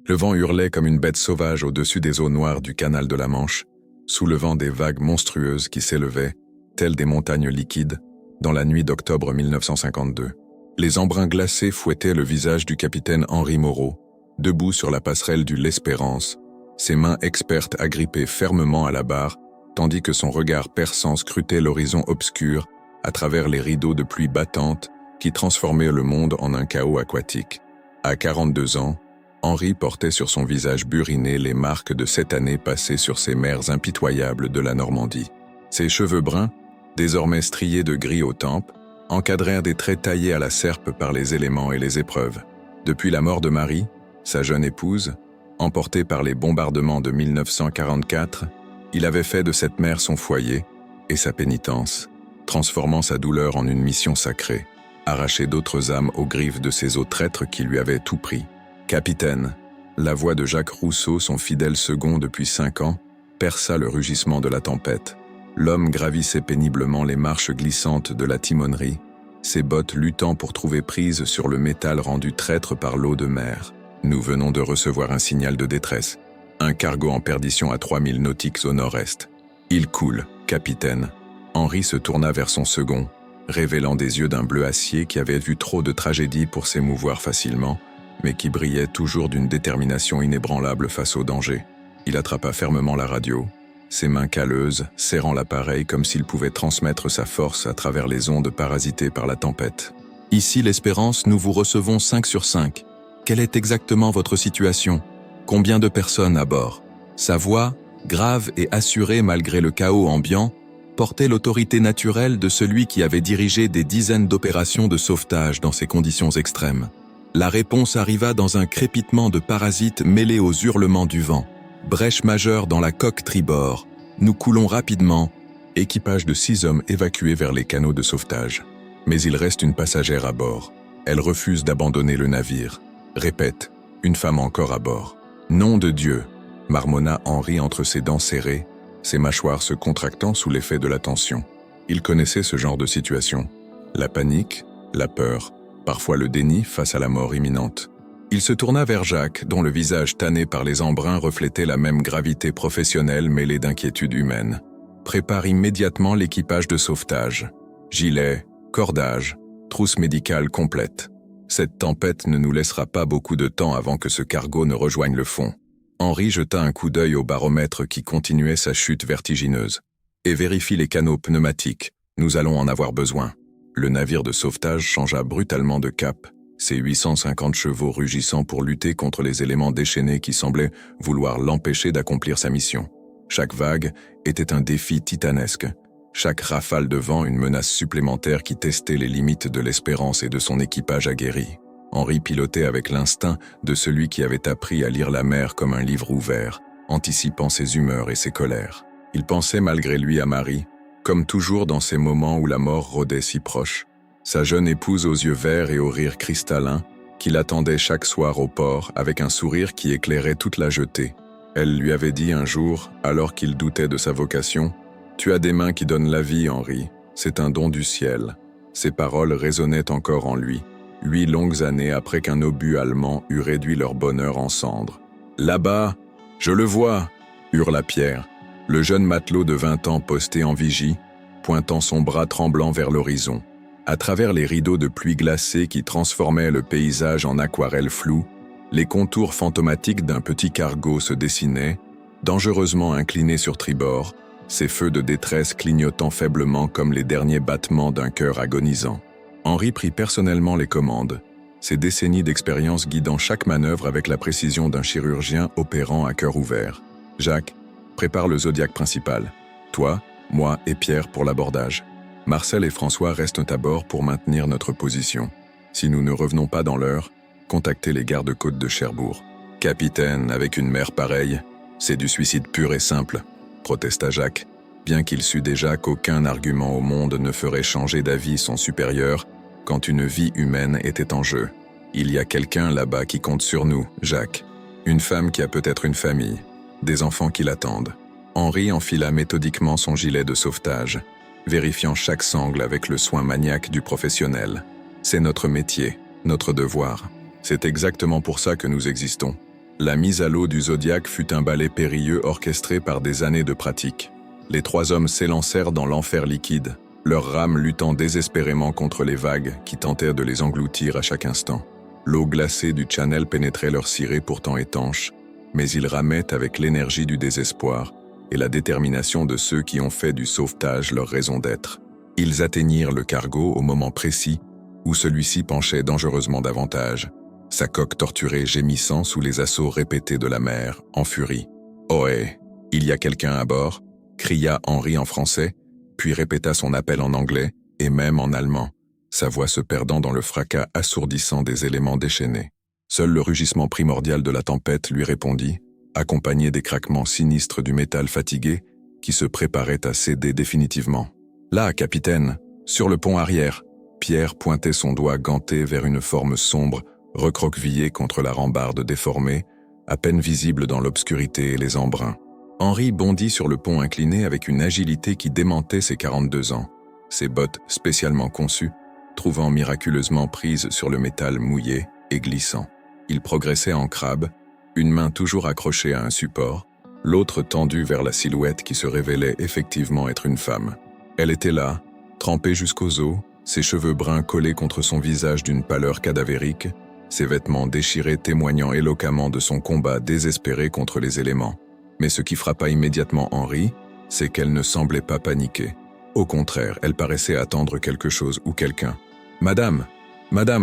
Le vent hurlait comme une bête sauvage au-dessus des eaux noires du canal de la Manche, soulevant des vagues monstrueuses qui s'élevaient, telles des montagnes liquides, dans la nuit d'octobre 1952. Les embruns glacés fouettaient le visage du capitaine Henri Moreau, debout sur la passerelle du L'Espérance, ses mains expertes agrippées fermement à la barre, tandis que son regard perçant scrutait l'horizon obscur à travers les rideaux de pluie battante qui transformaient le monde en un chaos aquatique. À 42 ans, Henri portait sur son visage buriné les marques de 7 années passées sur ces mers impitoyables de la Normandie. Ses cheveux bruns, désormais striés de gris aux tempes, encadrèrent des traits taillés à la serpe par les éléments et les épreuves. Depuis la mort de Marie, sa jeune épouse, emportée par les bombardements de 1944, il avait fait de cette mer son foyer et sa pénitence, transformant sa douleur en une mission sacrée, arracher d'autres âmes aux griffes de ces eaux traîtres qui lui avaient tout pris. Capitaine, la voix de Jacques Rousseau, son fidèle second depuis 5 ans, perça le rugissement de la tempête. L'homme gravissait péniblement les marches glissantes de la timonerie, ses bottes luttant pour trouver prise sur le métal rendu traître par l'eau de mer. Nous venons de recevoir un signal de détresse. Un cargo en perdition à 3000 nautiques au nord-est. Il coule, capitaine. Henri se tourna vers son second, révélant des yeux d'un bleu acier qui avait vu trop de tragédies pour s'émouvoir facilement, mais qui brillait toujours d'une détermination inébranlable face au danger. Il attrapa fermement la radio, ses mains calleuses, serrant l'appareil comme s'il pouvait transmettre sa force à travers les ondes parasitées par la tempête. « Ici l'Espérance, nous vous recevons 5 sur 5. Quelle est exactement votre situation ? Combien de personnes à bord ?» Sa voix, grave et assurée malgré le chaos ambiant, portait l'autorité naturelle de celui qui avait dirigé des dizaines d'opérations de sauvetage dans ces conditions extrêmes. La réponse arriva dans un crépitement de parasites mêlé aux hurlements du vent. Brèche majeure dans la coque tribord. Nous coulons rapidement. Équipage de 6 hommes évacués vers les canaux de sauvetage. Mais il reste une passagère à bord. Elle refuse d'abandonner le navire. Répète, une femme encore à bord. Nom de Dieu, marmonna Henri entre ses dents serrées, ses mâchoires se contractant sous l'effet de la tension. Il connaissait ce genre de situation. La panique, la peur, parfois le déni face à la mort imminente. Il se tourna vers Jacques, dont le visage tanné par les embruns reflétait la même gravité professionnelle mêlée d'inquiétude humaine. Prépare immédiatement l'équipage de sauvetage. Gilet, cordage, trousse médicale complète. Cette tempête ne nous laissera pas beaucoup de temps avant que ce cargo ne rejoigne le fond. Henri jeta un coup d'œil au baromètre qui continuait sa chute vertigineuse. Et vérifie les canaux pneumatiques, nous allons en avoir besoin. Le navire de sauvetage changea brutalement de cap, ses 850 chevaux rugissant pour lutter contre les éléments déchaînés qui semblaient vouloir l'empêcher d'accomplir sa mission. Chaque vague était un défi titanesque, chaque rafale de vent une menace supplémentaire qui testait les limites de l'Espérance et de son équipage aguerri. Henri pilotait avec l'instinct de celui qui avait appris à lire la mer comme un livre ouvert, anticipant ses humeurs et ses colères. Il pensait malgré lui à Marie, comme toujours dans ces moments où la mort rôdait si proche. Sa jeune épouse aux yeux verts et au rire cristallin, qui l'attendait chaque soir au port avec un sourire qui éclairait toute la jetée. Elle lui avait dit un jour, alors qu'il doutait de sa vocation, « Tu as des mains qui donnent la vie, Henri. C'est un don du ciel. » Ces paroles résonnaient encore en lui, 8 longues années après qu'un obus allemand eut réduit leur bonheur en cendres. « Là-bas, je le vois !» hurla Pierre, le jeune matelot de 20 ans posté en vigie, pointant son bras tremblant vers l'horizon. À travers les rideaux de pluie glacée qui transformaient le paysage en aquarelle floue, les contours fantomatiques d'un petit cargo se dessinaient, dangereusement incliné sur tribord, ses feux de détresse clignotant faiblement comme les derniers battements d'un cœur agonisant. Henri prit personnellement les commandes, ses décennies d'expérience guidant chaque manœuvre avec la précision d'un chirurgien opérant à cœur ouvert. « Jacques, prépare le Zodiac principal. Toi, moi et Pierre pour l'abordage. Marcel et François restent à bord pour maintenir notre position. Si nous ne revenons pas dans l'heure, contactez les gardes-côtes de Cherbourg. »« Capitaine, avec une mer pareille, c'est du suicide pur et simple, » protesta Jacques, bien qu'il sût déjà qu'aucun argument au monde ne ferait changer d'avis son supérieur quand une vie humaine était en jeu. « Il y a quelqu'un là-bas qui compte sur nous, Jacques. Une femme qui a peut-être une famille, des enfants qui l'attendent. » Henri enfila méthodiquement son gilet de sauvetage, vérifiant chaque sangle avec le soin maniaque du professionnel. C'est notre métier, notre devoir. C'est exactement pour ça que nous existons. La mise à l'eau du Zodiac fut un ballet périlleux orchestré par des années de pratique. Les 3 hommes s'élancèrent dans l'enfer liquide, leurs rames luttant désespérément contre les vagues qui tentèrent de les engloutir à chaque instant. L'eau glacée du Channel pénétrait leurs cirés pourtant étanches, mais ils ramaient avec l'énergie du désespoir et la détermination de ceux qui ont fait du sauvetage leur raison d'être. Ils atteignirent le cargo au moment précis où celui-ci penchait dangereusement davantage, sa coque torturée gémissant sous les assauts répétés de la mer, en furie. « Ohé, il y a quelqu'un à bord » cria Henri en français, puis répéta son appel en anglais et même en allemand, sa voix se perdant dans le fracas assourdissant des éléments déchaînés. Seul le rugissement primordial de la tempête lui répondit, accompagné des craquements sinistres du métal fatigué qui se préparait à céder définitivement. « Là, capitaine, sur le pont arrière !» Pierre pointait son doigt ganté vers une forme sombre, recroquevillée contre la rambarde déformée, à peine visible dans l'obscurité et les embruns. Henri bondit sur le pont incliné avec une agilité qui démentait ses 42 ans. Ses bottes, spécialement conçues, trouvant miraculeusement prise sur le métal mouillé et glissant. Il progressait en crabe, une main toujours accrochée à un support, l'autre tendue vers la silhouette qui se révélait effectivement être une femme. Elle était là, trempée jusqu'aux os, ses cheveux bruns collés contre son visage d'une pâleur cadavérique, ses vêtements déchirés témoignant éloquemment de son combat désespéré contre les éléments. Mais ce qui frappa immédiatement Henri, c'est qu'elle ne semblait pas paniquer. Au contraire, elle paraissait attendre quelque chose ou quelqu'un. « Madame,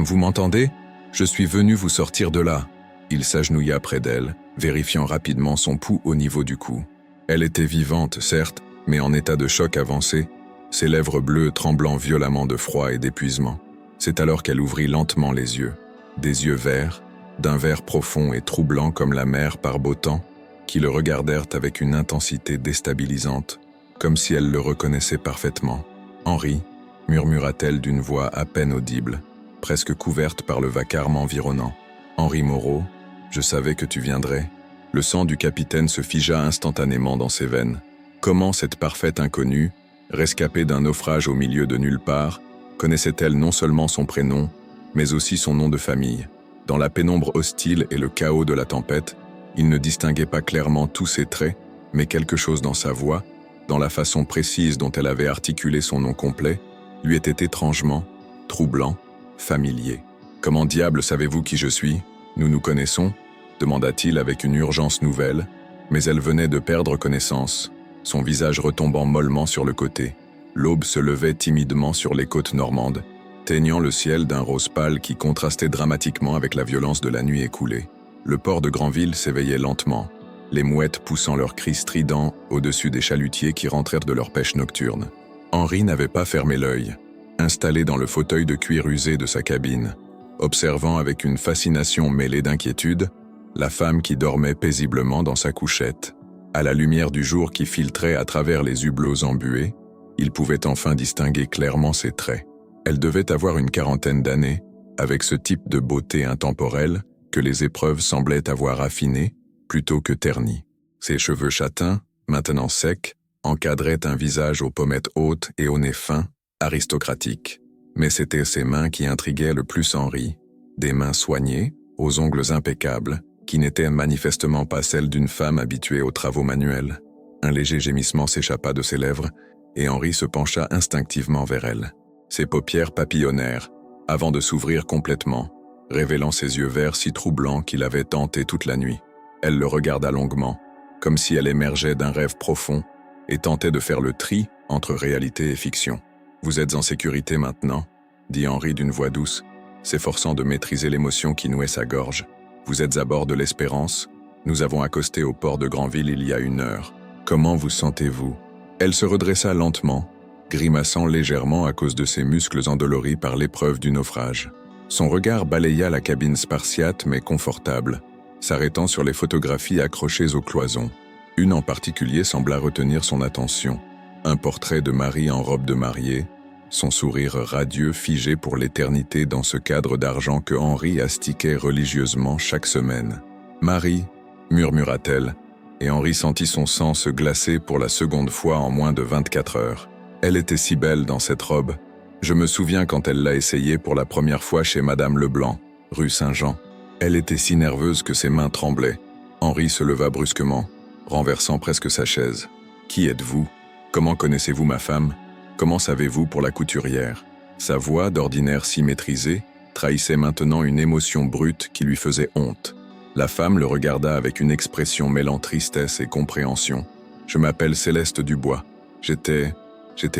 vous m'entendez ? Je suis venu vous sortir de là. » Il s'agenouilla près d'elle, vérifiant rapidement son pouls au niveau du cou. Elle était vivante, certes, mais en état de choc avancé, ses lèvres bleues tremblant violemment de froid et d'épuisement. C'est alors qu'elle ouvrit lentement les yeux. Des yeux verts, d'un vert profond et troublant comme la mer par beau temps, qui le regardèrent avec une intensité déstabilisante, comme si elle le reconnaissait parfaitement. « Henri » murmura-t-elle d'une voix à peine audible, presque couverte par le vacarme environnant. « Henri Moreau, je savais que tu viendrais. » Le sang du capitaine se figea instantanément dans ses veines. Comment cette parfaite inconnue, rescapée d'un naufrage au milieu de nulle part, connaissait-elle non seulement son prénom, mais aussi son nom de famille? Dans la pénombre hostile et le chaos de la tempête, il ne distinguait pas clairement tous ses traits, mais quelque chose dans sa voix, dans la façon précise dont elle avait articulé son nom complet, lui était étrangement, troublant, familier. « Comment diable savez-vous qui je suis ? Nous nous connaissons ?» demanda-t-il avec une urgence nouvelle, mais elle venait de perdre connaissance, son visage retombant mollement sur le côté. L'aube se levait timidement sur les côtes normandes, teignant le ciel d'un rose pâle qui contrastait dramatiquement avec la violence de la nuit écoulée. Le port de Granville s'éveillait lentement, les mouettes poussant leurs cris stridents au-dessus des chalutiers qui rentrèrent de leur pêche nocturne. Henri n'avait pas fermé l'œil, installé dans le fauteuil de cuir usé de sa cabine, observant avec une fascination mêlée d'inquiétude la femme qui dormait paisiblement dans sa couchette. À la lumière du jour qui filtrait à travers les hublots embués, il pouvait enfin distinguer clairement ses traits. Elle devait avoir une 40aine d'années, avec ce type de beauté intemporelle que les épreuves semblaient avoir affiné plutôt que terni. Ses cheveux châtains, maintenant secs, encadraient un visage aux pommettes hautes et au nez fin, aristocratique. Mais c'étaient ses mains qui intriguaient le plus Henri, des mains soignées, aux ongles impeccables, qui n'étaient manifestement pas celles d'une femme habituée aux travaux manuels. Un léger gémissement s'échappa de ses lèvres, et Henri se pencha instinctivement vers elle. Ses paupières papillonnèrent, avant de s'ouvrir complètement, révélant ses yeux verts si troublants qu'il avait tenté toute la nuit. Elle le regarda longuement, comme si elle émergeait d'un rêve profond et tentait de faire le tri entre réalité et fiction. « Vous êtes en sécurité maintenant » dit Henri d'une voix douce, s'efforçant de maîtriser l'émotion qui nouait sa gorge. « Vous êtes à bord de l'Espérance. Nous avons accosté au port de Granville il y a 1 heure. Comment vous sentez-vous » Elle se redressa lentement, grimaçant légèrement à cause de ses muscles endoloris par l'épreuve du naufrage. Son regard balaya la cabine spartiate mais confortable, s'arrêtant sur les photographies accrochées aux cloisons. Une en particulier sembla retenir son attention. Un portrait de Marie en robe de mariée, son sourire radieux figé pour l'éternité dans ce cadre d'argent que Henri astiquait religieusement chaque semaine. « Marie » murmura-t-elle, et Henri sentit son sang se glacer pour la seconde fois en moins de 24 heures. Elle était si belle dans cette robe. Je me souviens quand elle l'a essayée pour la première fois chez Madame Leblanc, rue Saint-Jean. Elle était si nerveuse que ses mains tremblaient, Henri se leva brusquement, renversant presque sa chaise. « Qui êtes-vous? Comment connaissez-vous ma femme? Comment savez-vous pour la couturière ?» Sa voix, d'ordinaire si maîtrisée, trahissait maintenant une émotion brute qui lui faisait honte. La femme le regarda avec une expression mêlant tristesse et compréhension. « Je m'appelle Céleste Dubois. J'étais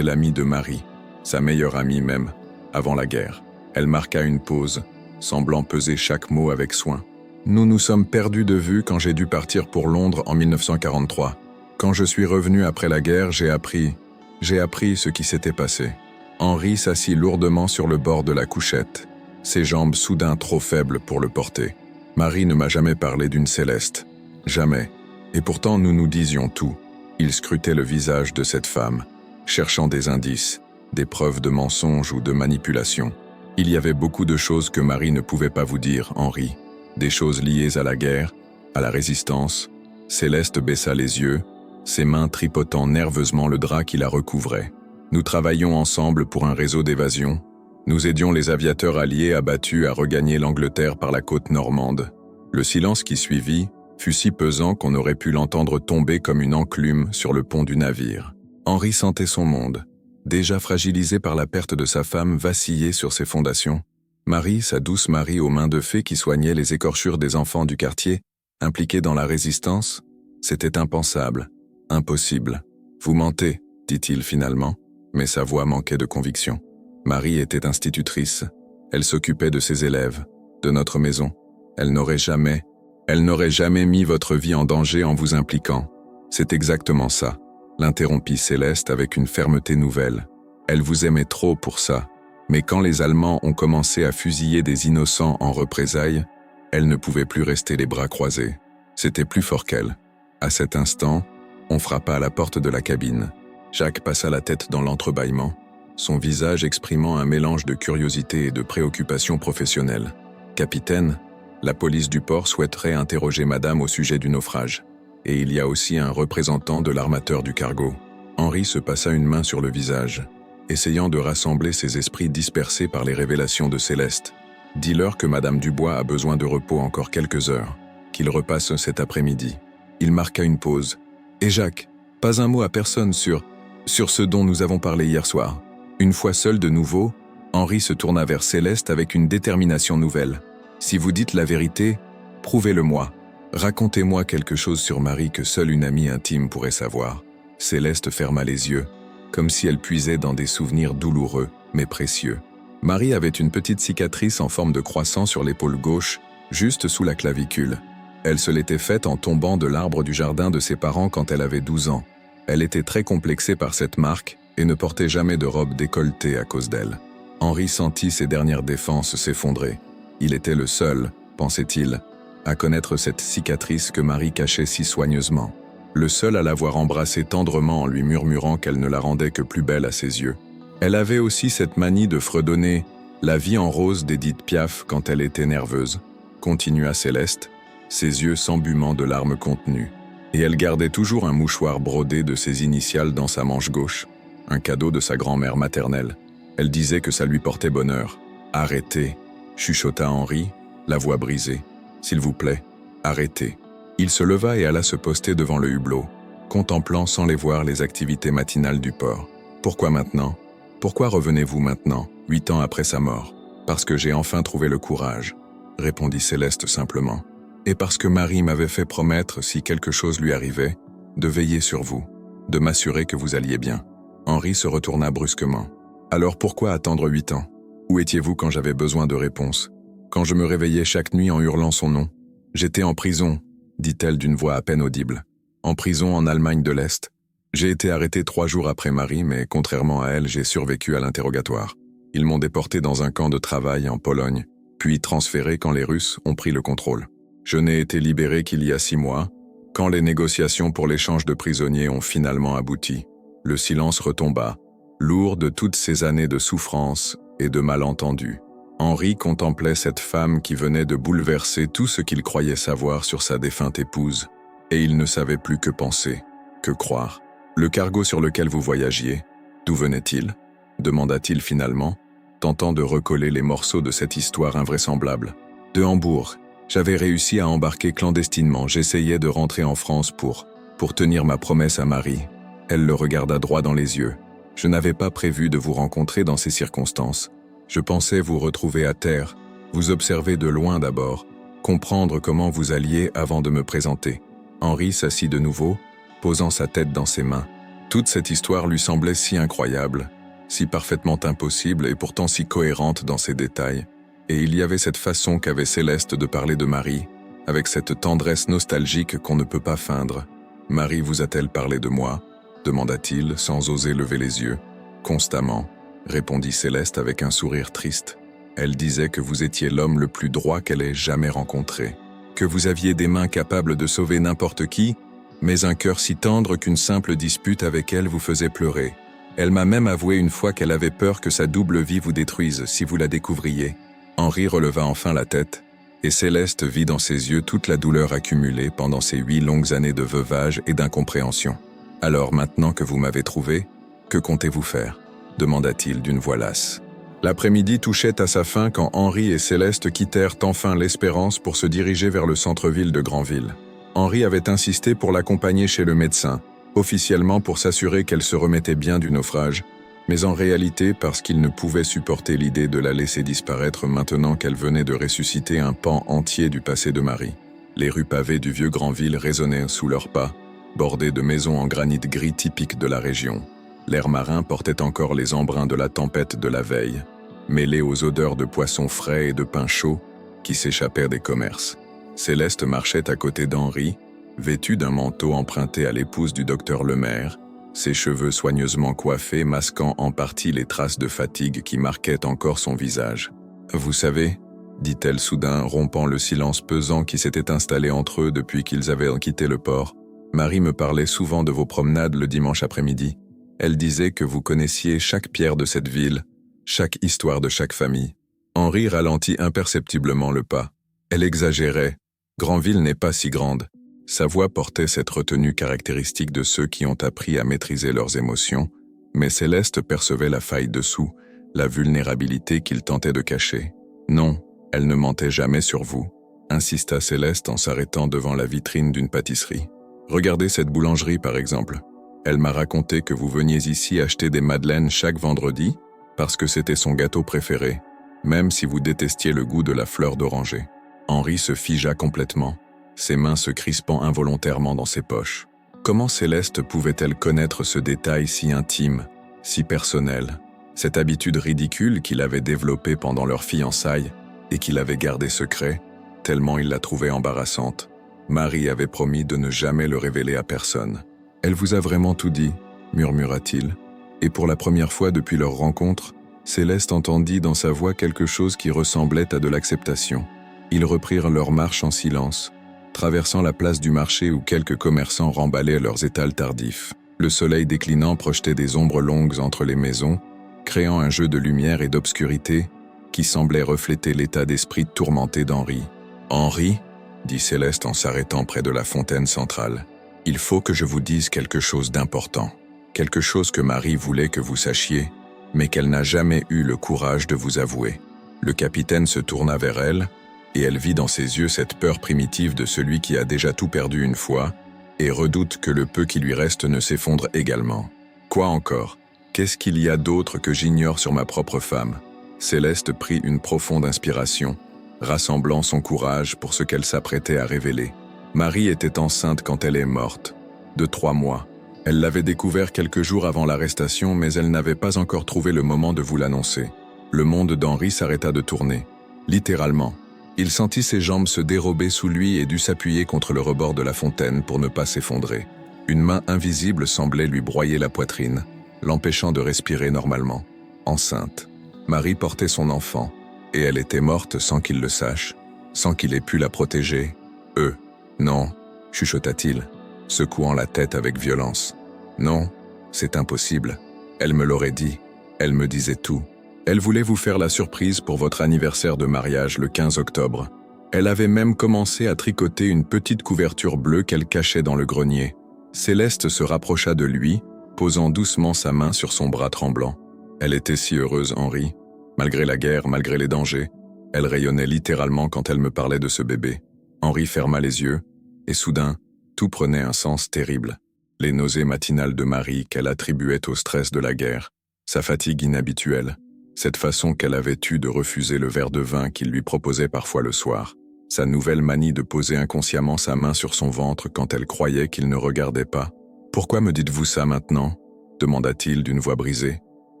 l'amie de Marie, sa meilleure amie même, avant la guerre. » Elle marqua une pause, semblant peser chaque mot avec soin. « Nous nous sommes perdus de vue quand j'ai dû partir pour Londres en 1943. Quand je suis revenu après la guerre, j'ai appris ce qui s'était passé. » Henri s'assit lourdement sur le bord de la couchette, ses jambes soudain trop faibles pour le porter. Marie ne m'a jamais parlé d'une Céleste. Jamais. Et pourtant nous nous disions tout. Il scrutait le visage de cette femme, cherchant des indices, des preuves de mensonge ou de manipulation. Il y avait beaucoup de choses que Marie ne pouvait pas vous dire, Henri. Des choses liées à la guerre, à la résistance. Céleste baissa les yeux, ses mains tripotant nerveusement le drap qui la recouvrait. Nous travaillions ensemble pour un réseau d'évasion. Nous aidions les aviateurs alliés abattus à regagner l'Angleterre par la côte normande. Le silence qui suivit fut si pesant qu'on aurait pu l'entendre tomber comme une enclume sur le pont du navire. Henri sentait son monde, déjà fragilisé par la perte de sa femme, vaciller sur ses fondations. Marie, sa douce Marie aux mains de fée qui soignait les écorchures des enfants du quartier, impliquée dans la résistance, c'était impensable, impossible. « Vous mentez », dit-il finalement, mais sa voix manquait de conviction. Marie était institutrice, elle s'occupait de ses élèves, de notre maison. Elle n'aurait jamais mis votre vie en danger en vous impliquant. C'est exactement ça, l'interrompit Céleste avec une fermeté nouvelle. Elle vous aimait trop pour ça. Mais quand les Allemands ont commencé à fusiller des innocents en représailles, elle ne pouvait plus rester les bras croisés. C'était plus fort qu'elle. À cet instant, on frappa à la porte de la cabine. Jacques passa la tête dans l'entrebâillement, son visage exprimant un mélange de curiosité et de préoccupation professionnelle. « Capitaine, la police du port souhaiterait interroger madame au sujet du naufrage. Et il y a aussi un représentant de l'armateur du cargo. » Henri se passa une main sur le visage, essayant de rassembler ses esprits dispersés par les révélations de Céleste. « Dis-leur que madame Dubois a besoin de repos encore quelques heures, qu'il repasse cet après-midi. » Il marqua une pause. « Et Jacques, pas un mot à personne sur ce dont nous avons parlé hier soir. » Une fois seul de nouveau, Henri se tourna vers Céleste avec une détermination nouvelle. « Si vous dites la vérité, prouvez-le-moi. Racontez-moi quelque chose sur Marie que seule une amie intime pourrait savoir. » Céleste ferma les yeux, comme si elle puisait dans des souvenirs douloureux, mais précieux. Marie avait une petite cicatrice en forme de croissant sur l'épaule gauche, juste sous la clavicule. Elle se l'était faite en tombant de l'arbre du jardin de ses parents quand elle avait 12 ans. Elle était très complexée par cette marque et ne portait jamais de robe décolletée à cause d'elle. Henri sentit ses dernières défenses s'effondrer. Il était le seul, pensait-il, à connaître cette cicatrice que Marie cachait si soigneusement. Le seul à l'avoir embrassée tendrement en lui murmurant qu'elle ne la rendait que plus belle à ses yeux. Elle avait aussi cette manie de fredonner « La vie en rose » d'Édith Piaf quand elle était nerveuse, continua Céleste, ses yeux s'embumant de larmes contenues. Et elle gardait toujours un mouchoir brodé de ses initiales dans sa manche gauche, un cadeau de sa grand-mère maternelle. Elle disait que ça lui portait bonheur. « Arrêtez » chuchota Henri, la voix brisée. « S'il vous plaît, arrêtez. » Il se leva et alla se poster devant le hublot, contemplant sans les voir les activités matinales du port. « Pourquoi maintenant? Pourquoi revenez-vous maintenant, 8 ans après sa mort? »« Parce que j'ai enfin trouvé le courage, » répondit Céleste simplement. « Et parce que Marie m'avait fait promettre, si quelque chose lui arrivait, de veiller sur vous, de m'assurer que vous alliez bien. » Henri se retourna brusquement. « Alors pourquoi attendre 8 ans? Où étiez-vous quand j'avais besoin de réponses? Quand je me réveillais chaque nuit en hurlant son nom? J'étais en prison, dit-elle d'une voix à peine audible. En prison en Allemagne de l'Est. J'ai été arrêté 3 jours après Marie, mais contrairement à elle, j'ai survécu à l'interrogatoire. Ils m'ont déporté dans un camp de travail en Pologne, puis transféré quand les Russes ont pris le contrôle. Je n'ai été libéré qu'il y a 6 mois, quand les négociations pour l'échange de prisonniers ont finalement abouti. Le silence retomba, lourd de toutes ces années de souffrance et de malentendus. Henri contemplait cette femme qui venait de bouleverser tout ce qu'il croyait savoir sur sa défunte épouse, et il ne savait plus que penser, que croire. « Le cargo sur lequel vous voyagiez, d'où venait-il » demanda-t-il finalement, tentant de recoller les morceaux de cette histoire invraisemblable. « De Hambourg, J'avais réussi à embarquer clandestinement. J'essayais de rentrer en France pour tenir ma promesse à Marie. Elle le regarda droit dans les yeux. Je n'avais pas prévu de vous rencontrer dans ces circonstances. Je pensais vous retrouver à terre, vous observer de loin d'abord, comprendre comment vous alliez avant de me présenter. Henri s'assit de nouveau, posant sa tête dans ses mains. Toute cette histoire lui semblait si incroyable, si parfaitement impossible et pourtant si cohérente dans ses détails. Et il y avait cette façon qu'avait Céleste de parler de Marie, avec cette tendresse nostalgique qu'on ne peut pas feindre. « Marie vous a-t-elle parlé de moi ?» demanda-t-il sans oser lever les yeux. « Constamment », répondit Céleste avec un sourire triste. Elle disait que vous étiez l'homme le plus droit qu'elle ait jamais rencontré, que vous aviez des mains capables de sauver n'importe qui, mais un cœur si tendre qu'une simple dispute avec elle vous faisait pleurer. Elle m'a même avoué une fois qu'elle avait peur que sa double vie vous détruise si vous la découvriez. Henri releva enfin la tête, et Céleste vit dans ses yeux toute la douleur accumulée pendant ces 8 longues années de veuvage et d'incompréhension. « Alors maintenant que vous m'avez trouvé, que comptez-vous faire ?» demanda-t-il d'une voix lasse. L'après-midi touchait à sa fin quand Henri et Céleste quittèrent enfin l'Espérance pour se diriger vers le centre-ville de Granville. Henri avait insisté pour l'accompagner chez le médecin, officiellement pour s'assurer qu'elle se remettait bien du naufrage, mais en réalité parce qu'il ne pouvait supporter l'idée de la laisser disparaître maintenant qu'elle venait de ressusciter un pan entier du passé de Marie. Les rues pavées du vieux Granville résonnaient sous leurs pas, bordées de maisons en granit gris typiques de la région. L'air marin portait encore les embruns de la tempête de la veille, mêlés aux odeurs de poissons frais et de pain chaud qui s'échappèrent des commerces. Céleste marchait à côté d'Henri, vêtue d'un manteau emprunté à l'épouse du docteur Lemaire, ses cheveux soigneusement coiffés masquant en partie les traces de fatigue qui marquaient encore son visage. « Vous savez, » dit-elle soudain, rompant le silence pesant qui s'était installé entre eux depuis qu'ils avaient quitté le port. « Marie me parlait souvent de vos promenades le dimanche après-midi. Elle disait que vous connaissiez chaque pierre de cette ville, chaque histoire de chaque famille. » Henri ralentit imperceptiblement le pas. Elle exagérait. Granville n'est pas si grande. Sa voix portait cette retenue caractéristique de ceux qui ont appris à maîtriser leurs émotions, mais Céleste percevait la faille dessous, la vulnérabilité qu'il tentait de cacher. « Non, elle ne mentait jamais sur vous », insista Céleste en s'arrêtant devant la vitrine d'une pâtisserie. « Regardez cette boulangerie par exemple. Elle m'a raconté que vous veniez ici acheter des madeleines chaque vendredi parce que c'était son gâteau préféré, même si vous détestiez le goût de la fleur d'oranger. » Henri se figea complètement, ses mains se crispant involontairement dans ses poches. Comment Céleste pouvait-elle connaître ce détail si intime, si personnel, cette habitude ridicule qu'il avait développée pendant leur fiançailles et qu'il avait gardé secret, tellement il la trouvait embarrassante. Marie avait promis de ne jamais le révéler à personne. « Elle vous a vraiment tout dit ?» murmura-t-il. Et pour la première fois depuis leur rencontre, Céleste entendit dans sa voix quelque chose qui ressemblait à de l'acceptation. Ils reprirent leur marche en silence, traversant la place du marché où quelques commerçants remballaient leurs étals tardifs. Le soleil déclinant projetait des ombres longues entre les maisons, créant un jeu de lumière et d'obscurité qui semblait refléter l'état d'esprit tourmenté d'Henri. « Henri » dit Céleste en s'arrêtant près de la fontaine centrale. « Il faut que je vous dise quelque chose d'important. Quelque chose que Marie voulait que vous sachiez, mais qu'elle n'a jamais eu le courage de vous avouer. » Le capitaine se tourna vers elle, et elle vit dans ses yeux cette peur primitive de celui qui a déjà tout perdu une fois, et redoute que le peu qui lui reste ne s'effondre également. « Quoi encore? Qu'est-ce qu'il y a d'autre que j'ignore sur ma propre femme ?» Céleste prit une profonde inspiration, rassemblant son courage pour ce qu'elle s'apprêtait à révéler. Marie était enceinte quand elle est morte, de 3 mois. Elle l'avait découvert quelques jours avant l'arrestation, mais elle n'avait pas encore trouvé le moment de vous l'annoncer. Le monde d'Henri s'arrêta de tourner, littéralement. Il sentit ses jambes se dérober sous lui et dut s'appuyer contre le rebord de la fontaine pour ne pas s'effondrer. Une main invisible semblait lui broyer la poitrine, l'empêchant de respirer normalement. Enceinte. Marie portait son enfant, et elle était morte sans qu'il le sache, sans qu'il ait pu la protéger. « Non », chuchota-t-il, secouant la tête avec violence. « Non, c'est impossible. Elle me l'aurait dit. Elle me disait tout. Elle voulait vous faire la surprise pour votre anniversaire de mariage le 15 octobre. Elle avait même commencé à tricoter une petite couverture bleue qu'elle cachait dans le grenier. » Céleste se rapprocha de lui, posant doucement sa main sur son bras tremblant. Elle était si heureuse, Henri. Malgré la guerre, malgré les dangers, Elle rayonnait littéralement quand elle me parlait de ce bébé. Henri ferma les yeux, et soudain, tout prenait un sens terrible. Les nausées matinales de Marie qu'elle attribuait au stress de la guerre, sa fatigue inhabituelle, cette façon qu'elle avait eue de refuser le verre de vin qu'il lui proposait parfois le soir, sa nouvelle manie de poser inconsciemment sa main sur son ventre quand elle croyait qu'il ne regardait pas. « Pourquoi me dites-vous ça maintenant ?» demanda-t-il d'une voix brisée. «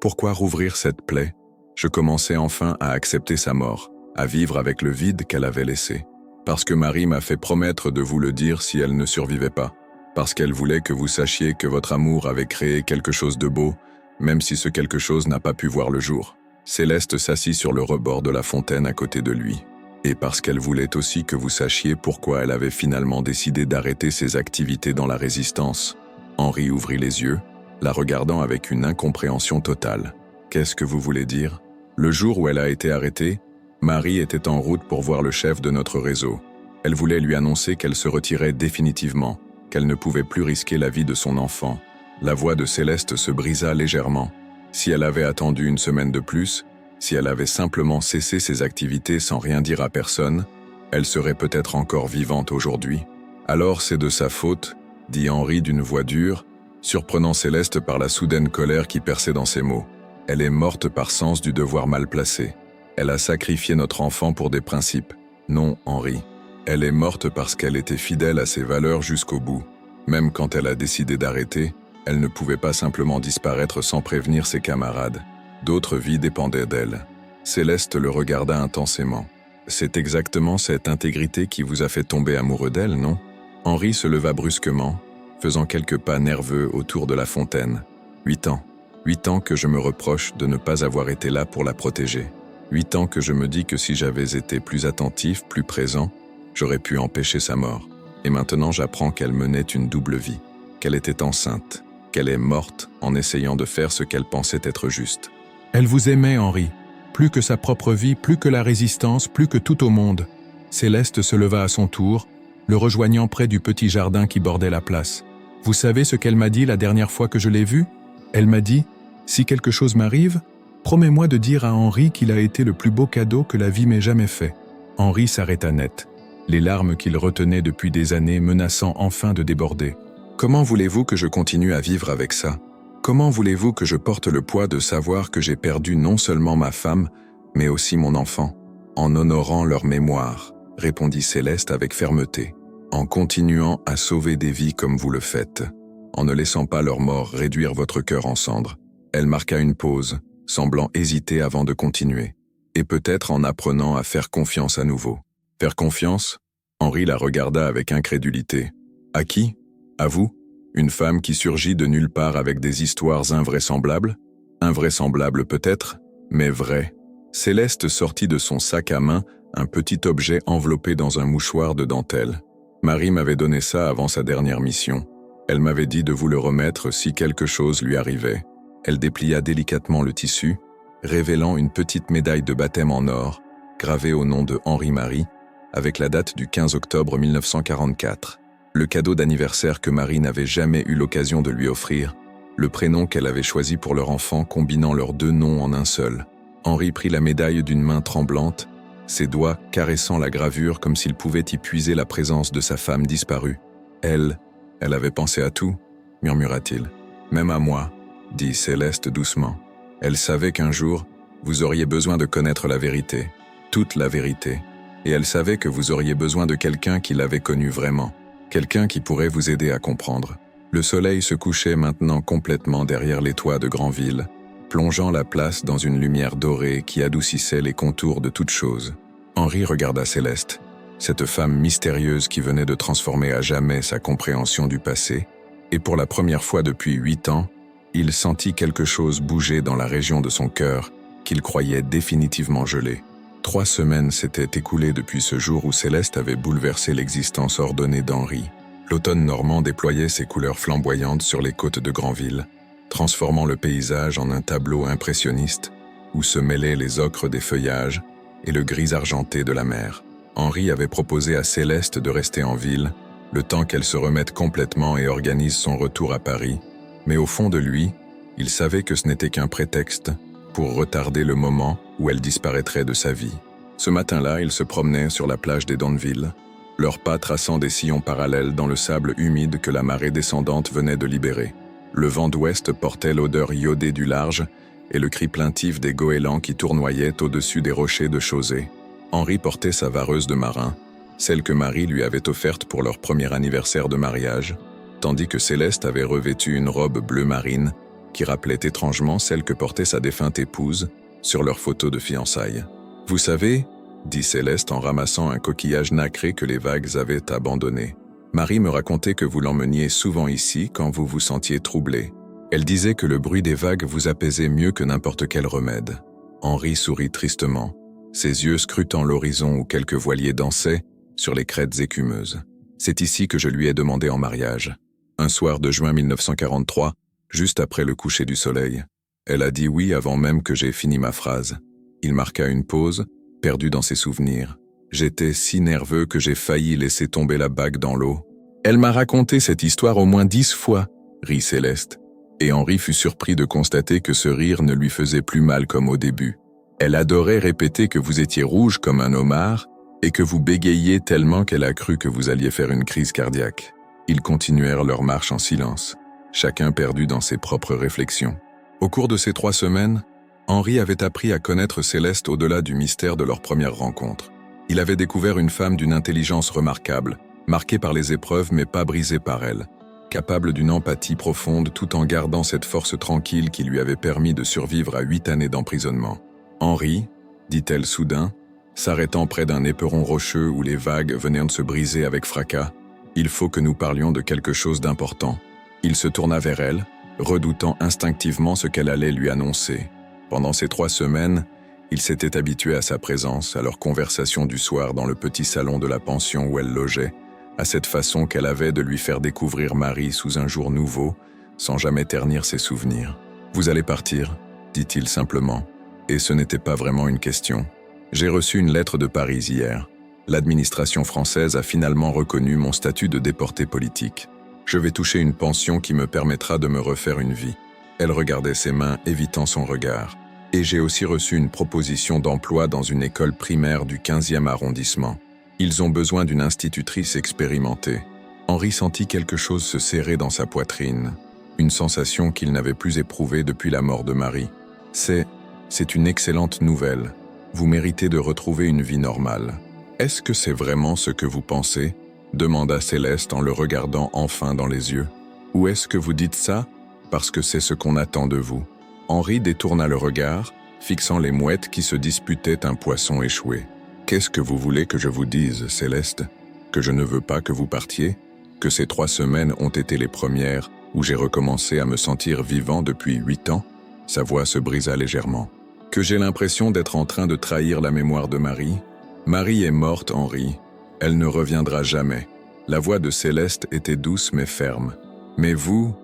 Pourquoi rouvrir cette plaie ?» Je commençais enfin à accepter sa mort, à vivre avec le vide qu'elle avait laissé. Parce que Marie m'a fait promettre de vous le dire si elle ne survivait pas. Parce qu'elle voulait que vous sachiez que votre amour avait créé quelque chose de beau, même si ce quelque chose n'a pas pu voir le jour. Céleste s'assit sur le rebord de la fontaine à côté de lui. Et parce qu'elle voulait aussi que vous sachiez pourquoi elle avait finalement décidé d'arrêter ses activités dans la résistance. Henri ouvrit les yeux, la regardant avec une incompréhension totale. « Qu'est-ce que vous voulez dire ?» Le jour où elle a été arrêtée, Marie était en route pour voir le chef de notre réseau. Elle voulait lui annoncer qu'elle se retirait définitivement, qu'elle ne pouvait plus risquer la vie de son enfant. La voix de Céleste se brisa légèrement. Si elle avait attendu une semaine de plus, si elle avait simplement cessé ses activités sans rien dire à personne, elle serait peut-être encore vivante aujourd'hui. « Alors c'est de sa faute », dit Henri d'une voix dure, surprenant Céleste par la soudaine colère qui perçait dans ses mots. « Elle est morte par sens du devoir mal placé. Elle a sacrifié notre enfant pour des principes. Non, Henri. Elle est morte parce qu'elle était fidèle à ses valeurs jusqu'au bout. Même quand elle a décidé d'arrêter, elle ne pouvait pas simplement disparaître sans prévenir ses camarades. D'autres vies dépendaient d'elle. » Céleste le regarda intensément. « C'est exactement cette intégrité qui vous a fait tomber amoureux d'elle, non ?» Henri se leva brusquement, faisant quelques pas nerveux autour de la fontaine. 8 ans. 8 ans que je me reproche de ne pas avoir été là pour la protéger. 8 ans que je me dis que si j'avais été plus attentif, plus présent, j'aurais pu empêcher sa mort. Et maintenant j'apprends qu'elle menait une double vie, qu'elle était enceinte, qu'elle est morte en essayant de faire ce qu'elle pensait être juste. Elle vous aimait, Henri, plus que sa propre vie, plus que la résistance, plus que tout au monde. Céleste se leva à son tour, le rejoignant près du petit jardin qui bordait la place. Vous savez ce qu'elle m'a dit la dernière fois que je l'ai vue ? Elle m'a dit « Si quelque chose m'arrive, promets-moi de dire à Henri qu'il a été le plus beau cadeau que la vie m'ait jamais fait. » Henri s'arrêta net, les larmes qu'il retenait depuis des années menaçant enfin de déborder. « Comment voulez-vous que je continue à vivre avec ça ? Comment voulez-vous que je porte le poids de savoir que j'ai perdu non seulement ma femme, mais aussi mon enfant ? En honorant leur mémoire, répondit Céleste avec fermeté, en continuant à sauver des vies comme vous le faites, en ne laissant pas leur mort réduire votre cœur en cendres. » Elle marqua une pause, semblant hésiter avant de continuer, et peut-être en apprenant à faire confiance à nouveau. Faire confiance ? Henri la regarda avec incrédulité. À qui ? À vous ? Une femme qui surgit de nulle part avec des histoires invraisemblables ? Invraisemblables peut-être, mais vraies. Céleste sortit de son sac à main un petit objet enveloppé dans un mouchoir de dentelle. Marie m'avait donné ça avant sa dernière mission. Elle m'avait dit de vous le remettre si quelque chose lui arrivait. Elle déplia délicatement le tissu, révélant une petite médaille de baptême en or, gravée au nom de Henri-Marie, avec la date du 15 octobre 1944. Le cadeau d'anniversaire que Marie n'avait jamais eu l'occasion de lui offrir, le prénom qu'elle avait choisi pour leur enfant combinant leurs 2 noms en un seul. Henri prit la médaille d'une main tremblante, ses doigts caressant la gravure comme s'il pouvait y puiser la présence de sa femme disparue. Elle avait pensé à tout, murmura-t-il. Même à moi, dit Céleste doucement. Elle savait qu'un jour, vous auriez besoin de connaître la vérité, toute la vérité, et elle savait que vous auriez besoin de quelqu'un qui l'avait connu vraiment, quelqu'un qui pourrait vous aider à comprendre. Le soleil se couchait maintenant complètement derrière les toits de Granville, plongeant la place dans une lumière dorée qui adoucissait les contours de toute chose. Henri regarda Céleste, cette femme mystérieuse qui venait de transformer à jamais sa compréhension du passé, et pour la première fois depuis 8 ans, il sentit quelque chose bouger dans la région de son cœur qu'il croyait définitivement gelée. 3 semaines s'étaient écoulées depuis ce jour où Céleste avait bouleversé l'existence ordonnée d'Henri. L'automne normand déployait ses couleurs flamboyantes sur les côtes de Granville, transformant le paysage en un tableau impressionniste où se mêlaient les ocres des feuillages et le gris argenté de la mer. Henri avait proposé à Céleste de rester en ville, le temps qu'elle se remette complètement et organise son retour à Paris, mais au fond de lui, il savait que ce n'était qu'un prétexte pour retarder le moment où elle disparaîtrait de sa vie. Ce matin-là, ils se promenaient sur la plage des Danville, leurs pas traçant des sillons parallèles dans le sable humide que la marée descendante venait de libérer. Le vent d'ouest portait l'odeur iodée du large et le cri plaintif des goélands qui tournoyaient au-dessus des rochers de Chausée. Henri portait sa vareuse de marin, celle que Marie lui avait offerte pour leur premier anniversaire de mariage, tandis que Céleste avait revêtu une robe bleu marine qui rappelait étrangement celle que portait sa défunte épouse sur leur photo de fiançailles. « Vous savez, » dit Céleste en ramassant un coquillage nacré que les vagues avaient abandonné. « Marie me racontait que vous l'emmeniez souvent ici quand vous vous sentiez troublé. Elle disait que le bruit des vagues vous apaisait mieux que n'importe quel remède. » Henri sourit tristement, ses yeux scrutant l'horizon où quelques voiliers dansaient sur les crêtes écumeuses. « C'est ici que je lui ai demandé en mariage. Un soir de juin 1943, juste après le coucher du soleil. Elle a dit oui avant même que j'aie fini ma phrase. Il marqua une pause, perdu dans ses souvenirs. J'étais si nerveux que j'ai failli laisser tomber la bague dans l'eau. Elle m'a raconté cette histoire au moins 10 fois, rit Céleste. Et Henri fut surpris de constater que ce rire ne lui faisait plus mal comme au début. Elle adorait répéter que vous étiez rouge comme un homard et que vous bégayiez tellement qu'elle a cru que vous alliez faire une crise cardiaque. Ils continuèrent leur marche en silence, chacun perdu dans ses propres réflexions. Au cours de ces 3 semaines, Henri avait appris à connaître Céleste au-delà du mystère de leur première rencontre. Il avait découvert une femme d'une intelligence remarquable, marquée par les épreuves mais pas brisée par elles, capable d'une empathie profonde tout en gardant cette force tranquille qui lui avait permis de survivre à 8 années d'emprisonnement. « Henri, dit-elle soudain, s'arrêtant près d'un éperon rocheux où les vagues venaient de se briser avec fracas, il faut que nous parlions de quelque chose d'important. » Il se tourna vers elle, redoutant instinctivement ce qu'elle allait lui annoncer. Pendant ces 3 semaines, il s'était habitué à sa présence, à leur conversation du soir dans le petit salon de la pension où elle logeait, à cette façon qu'elle avait de lui faire découvrir Marie sous un jour nouveau, sans jamais ternir ses souvenirs. « Vous allez partir » dit-il simplement. Et ce n'était pas vraiment une question. « J'ai reçu une lettre de Paris hier. L'administration française a finalement reconnu mon statut de déporté politique. Je vais toucher une pension qui me permettra de me refaire une vie. » Elle regardait ses mains, évitant son regard. « Et j'ai aussi reçu une proposition d'emploi dans une école primaire du 15e arrondissement. Ils ont besoin d'une institutrice expérimentée. » Henri sentit quelque chose se serrer dans sa poitrine, une sensation qu'il n'avait plus éprouvée depuis la mort de Marie. « C'est une excellente nouvelle. Vous méritez de retrouver une vie normale. » « Est-ce que c'est vraiment ce que vous pensez ?» demanda Céleste en le regardant enfin dans les yeux. « Ou est-ce que vous dites ça parce que c'est ce qu'on attend de vous ?» Henri détourna le regard, fixant les mouettes qui se disputaient un poisson échoué. « Qu'est-ce que vous voulez que je vous dise, Céleste? Que je ne veux pas que vous partiez? Que ces 3 semaines ont été les premières où j'ai recommencé à me sentir vivant depuis 8 ans ?» Sa voix se brisa légèrement. « Que j'ai l'impression d'être en train de trahir la mémoire de Marie? Marie est morte, Henri. Elle ne reviendra jamais. » La voix de Céleste était douce mais ferme. « Mais vous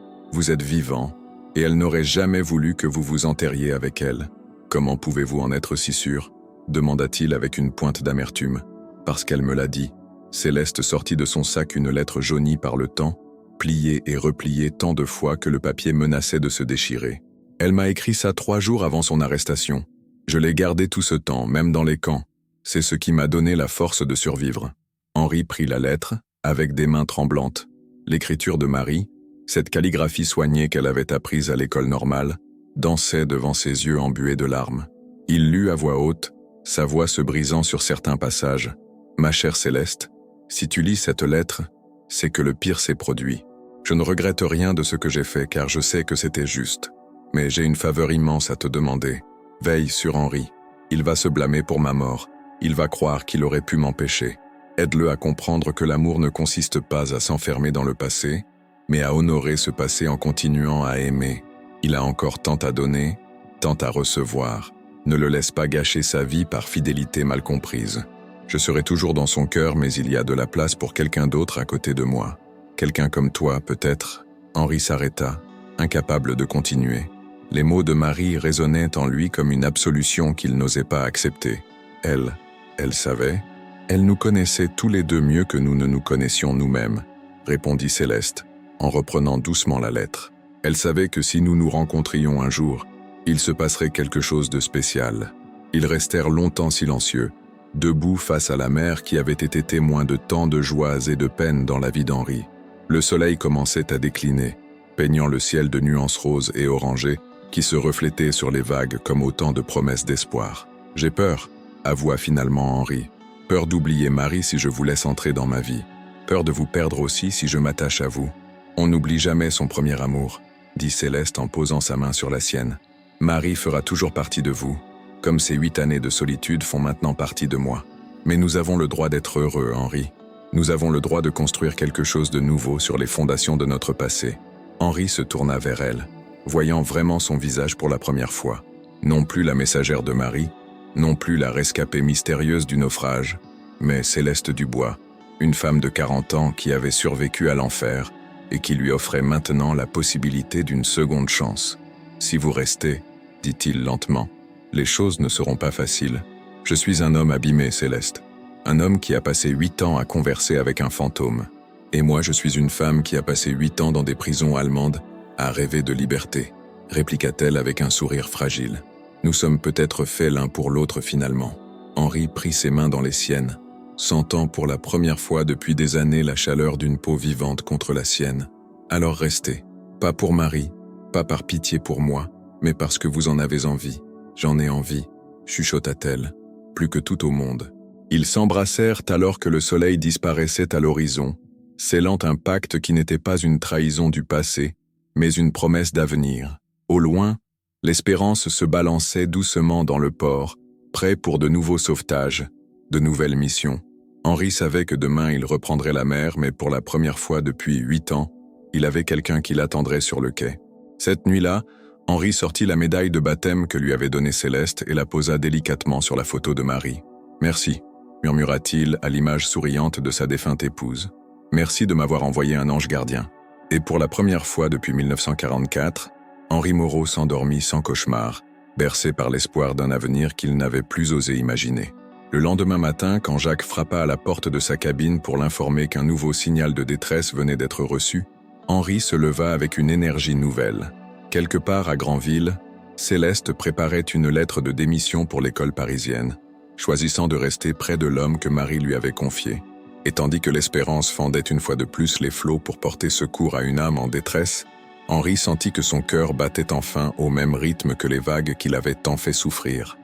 êtes vivant, et elle n'aurait jamais voulu que vous vous enterriez avec elle. Comment pouvez-vous en être si sûr ?» demanda-t-il avec une pointe d'amertume. « Parce qu'elle me l'a dit. » Céleste sortit de son sac une lettre jaunie par le temps, pliée et repliée tant de fois que le papier menaçait de se déchirer. « Elle m'a écrit ça 3 jours avant son arrestation. Je l'ai gardé tout ce temps, même dans les camps. C'est ce qui m'a donné la force de survivre. » Henri prit la lettre, avec des mains tremblantes. L'écriture de Marie, cette calligraphie soignée qu'elle avait apprise à l'école normale, dansait devant ses yeux embués de larmes. Il lut à voix haute, sa voix se brisant sur certains passages. « Ma chère Céleste, si tu lis cette lettre, c'est que le pire s'est produit. Je ne regrette rien de ce que j'ai fait car je sais que c'était juste. Mais j'ai une faveur immense à te demander. Veille sur Henri. Il va se blâmer pour ma mort. Il va croire qu'il aurait pu m'empêcher. Aide-le à comprendre que l'amour ne consiste pas à s'enfermer dans le passé, mais à honorer ce passé en continuant à aimer. Il a encore tant à donner, tant à recevoir. Ne le laisse pas gâcher sa vie par fidélité mal comprise. Je serai toujours dans son cœur, mais il y a de la place pour quelqu'un d'autre à côté de moi. Quelqu'un comme toi, peut-être. » Henri s'arrêta, incapable de continuer. Les mots de Marie résonnaient en lui comme une absolution qu'il n'osait pas accepter. Elle savait. Elle nous connaissait tous les deux mieux que nous ne nous connaissions nous-mêmes, répondit Céleste, en reprenant doucement la lettre. Elle savait que si nous nous rencontrions un jour, il se passerait quelque chose de spécial. Ils restèrent longtemps silencieux, debout face à la mer qui avait été témoin de tant de joies et de peines dans la vie d'Henri. Le soleil commençait à décliner, peignant le ciel de nuances roses et orangées qui se reflétaient sur les vagues comme autant de promesses d'espoir. « J'ai peur », avoua finalement Henri. « Peur d'oublier Marie si je vous laisse entrer dans ma vie. Peur de vous perdre aussi si je m'attache à vous. On n'oublie jamais son premier amour, dit Céleste en posant sa main sur la sienne. Marie fera toujours partie de vous, comme ces 8 années de solitude font maintenant partie de moi. Mais nous avons le droit d'être heureux, Henri. Nous avons le droit de construire quelque chose de nouveau sur les fondations de notre passé. » Henri se tourna vers elle, voyant vraiment son visage pour la première fois. Non plus la messagère de Marie, non plus la rescapée mystérieuse du naufrage, mais Céleste Dubois, une femme de 40 ans qui avait survécu à l'enfer et qui lui offrait maintenant la possibilité d'une seconde chance. « Si vous restez, dit-il lentement, les choses ne seront pas faciles. Je suis un homme abîmé, Céleste. Un homme qui a passé 8 ans à converser avec un fantôme. Et moi, je suis une femme qui a passé 8 ans dans des prisons allemandes à rêver de liberté, répliqua-t-elle avec un sourire fragile. Nous sommes peut-être faits l'un pour l'autre finalement. Henri prit ses mains dans les siennes, sentant pour la première fois depuis des années la chaleur d'une peau vivante contre la sienne. Alors restez, pas pour Marie, pas par pitié pour moi, mais parce que vous en avez envie. J'en ai envie, chuchota-t-elle, plus que tout au monde. Ils s'embrassèrent alors que le soleil disparaissait à l'horizon, scellant un pacte qui n'était pas une trahison du passé, mais une promesse d'avenir. Au loin, l'espérance se balançait doucement dans le port, prêt pour de nouveaux sauvetages, de nouvelles missions. Henri savait que demain il reprendrait la mer, mais pour la première fois depuis 8 ans, il avait quelqu'un qui l'attendrait sur le quai. Cette nuit-là, Henri sortit la médaille de baptême que lui avait donnée Céleste et la posa délicatement sur la photo de Marie. « Merci », murmura-t-il à l'image souriante de sa défunte épouse. « Merci de m'avoir envoyé un ange gardien. » Et pour la première fois depuis 1944, Henri Moreau s'endormit sans cauchemar, bercé par l'espoir d'un avenir qu'il n'avait plus osé imaginer. Le lendemain matin, quand Jacques frappa à la porte de sa cabine pour l'informer qu'un nouveau signal de détresse venait d'être reçu, Henri se leva avec une énergie nouvelle. Quelque part à Granville, Céleste préparait une lettre de démission pour l'école parisienne, choisissant de rester près de l'homme que Marie lui avait confié. Et tandis que l'espérance fendait une fois de plus les flots pour porter secours à une âme en détresse, Henri sentit que son cœur battait enfin au même rythme que les vagues qui l'avaient tant fait souffrir.